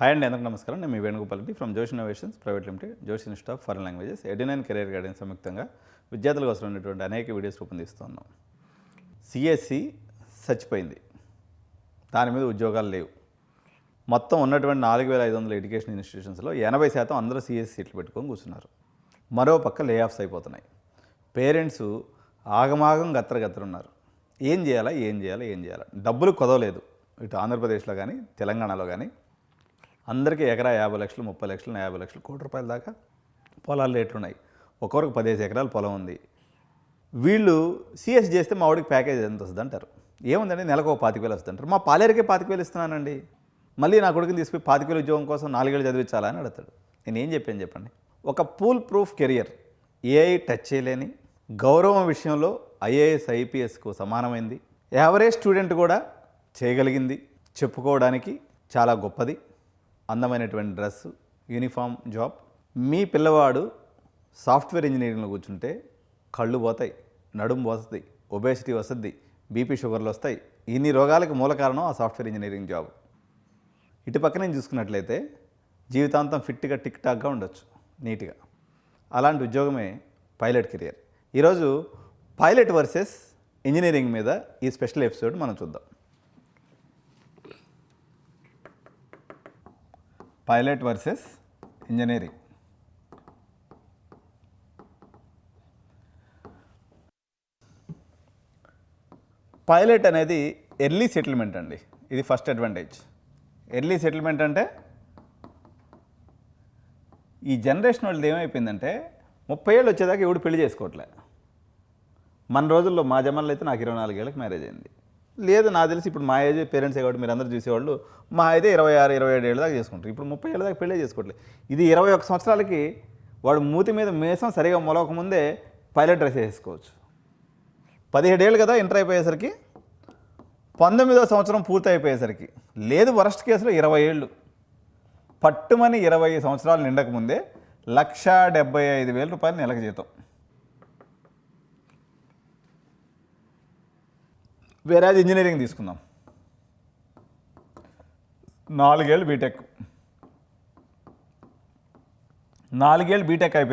Hi అండి, అందరికీ నమస్కారం. నేను మీ Venugopal Reddy from Josh innovations private limited, Josh institute of foreign languages, Edunine career guidance సంయుక్తంగా విద్యార్థుల కోసం ఉన్నటువంటి అనేక వీడియోస్ రూపొందిస్తున్నాం. సిఎస్సి చచ్చిపోయింది, దాని మీద ఉద్యోగాలు లేవు. మొత్తం ఉన్నటువంటి 4500 ఎడ్యుకేషన్ ఇన్స్టిట్యూషన్స్లో 80% అందరూ సిఎస్సి సీట్లు పెట్టుకొని కూర్చున్నారు. మరో పక్క లే ఆఫ్స్ అయిపోతున్నాయి. పేరెంట్స్ ఆగమాగం గత్తరున్నారు. ఏం చేయాలా డబ్బులు కుదవలేదు. ఇటు ఆంధ్రప్రదేశ్లో కానీ తెలంగాణలో కానీ అందరికీ ఎకరా 50 లక్షలు, 30 లక్షలు, 50 లక్షలు, కోటి రూపాయల దాకా పొలాల రేట్లు ఉన్నాయి. ఒక్కొక్కరికి 15 ఎకరాల పొలం ఉంది. వీళ్ళు సిఎస్ చేస్తే మా వాడికి ప్యాకేజ్ ఎంత వస్తుంది అంటారు. ఏముందండి, నెలకు 25,000 వస్తుంది అంటారు. మా పాలేరుకే 25,000 ఇస్తున్నానండి, మళ్ళీ నా కొడుకుని తీసుకుని 25,000 ఉద్యోగం కోసం 4 ఏళ్ళు చదివించాలా అని అడుగుతాడు. నేను ఏం చెప్పండి. ఒక pool proof career, AI touch చేయలేని, గౌరవం విషయంలో ఐఏఎస్ ఐపీఎస్కు సమానమైంది, యావరేజ్ స్టూడెంట్ కూడా చేయగలిగింది, చెప్పుకోవడానికి చాలా గొప్పది, అందమైనటువంటి డ్రెస్సు, యూనిఫామ్ జాబ్. మీ పిల్లవాడు సాఫ్ట్వేర్ ఇంజనీరింగ్లో కూర్చుంటే కళ్ళు పోతాయి, నడుము పోతుంది, ఒబేసిటీ వస్తుంది, బీపీ షుగర్లు వస్తాయి. ఇన్ని రోగాలకు మూల కారణం ఆ సాఫ్ట్వేర్ ఇంజనీరింగ్ జాబ్. ఇటు పక్కనే చూసుకున్నట్లయితే జీవితాంతం ఫిట్గా టిక్ టాక్గా ఉండొచ్చు, నీట్గా. అలాంటి ఉద్యోగమే పైలట్ కెరియర్. ఈరోజు పైలట్ వర్సెస్ ఇంజనీరింగ్ మీద ఈ స్పెషల్ ఎపిసోడ్ మనం చూద్దాం. Pilot versus engineering. పైలట్ అనేది ఎర్లీ సెటిల్మెంట్ అండి. ఇది ఫస్ట్ అడ్వాంటేజ్. ఎర్లీ సెటిల్మెంట్ అంటే ఈ జనరేషన్ వాళ్ళది ఏమైపోయిందంటే 30 ఏళ్ళు వచ్చేదాకా ఎవడు పెళ్లి చేసుకోవట్లే. మన రోజుల్లో, మా జమాన్లో అయితే నాకు 24 ఏళ్ళకి మ్యారేజ్ అయింది. లేదు, నాకు తెలిసి ఇప్పుడు మా ఏజ్ పేరెంట్సే కాబట్టి మీరు అందరూ చూసేవాళ్ళు మా అయితే 26, 27 ఏళ్ళ దాకా చేసుకుంటారు. ఇప్పుడు 30 ఏళ్ళ దాకా పెళ్ళే చేసుకోవట్లేదు. ఇది 21 సంవత్సరాలకి వాడు మూతి మీద మేసం సరిగా మొలవకముందే పైలట్ డ్రెస్ వేసుకోవచ్చు. 17 ఏళ్ళు కదా ఇంటర్ అయిపోయేసరికి, 19వ సంవత్సరం పూర్తి అయిపోయేసరికి, లేదు వరస్ట్ కేసులో 20 ఏళ్ళు, పట్టుమని 20 సంవత్సరాలు నిండకముందే 1,75,000 రూపాయలు నెలకు జీతం. వేరే ఇంజనీరింగ్ తీసుకుందాం, 4 ఏళ్ళు బీటెక్, 4 ఏళ్ళు బీటెక్ అయిపోయింది.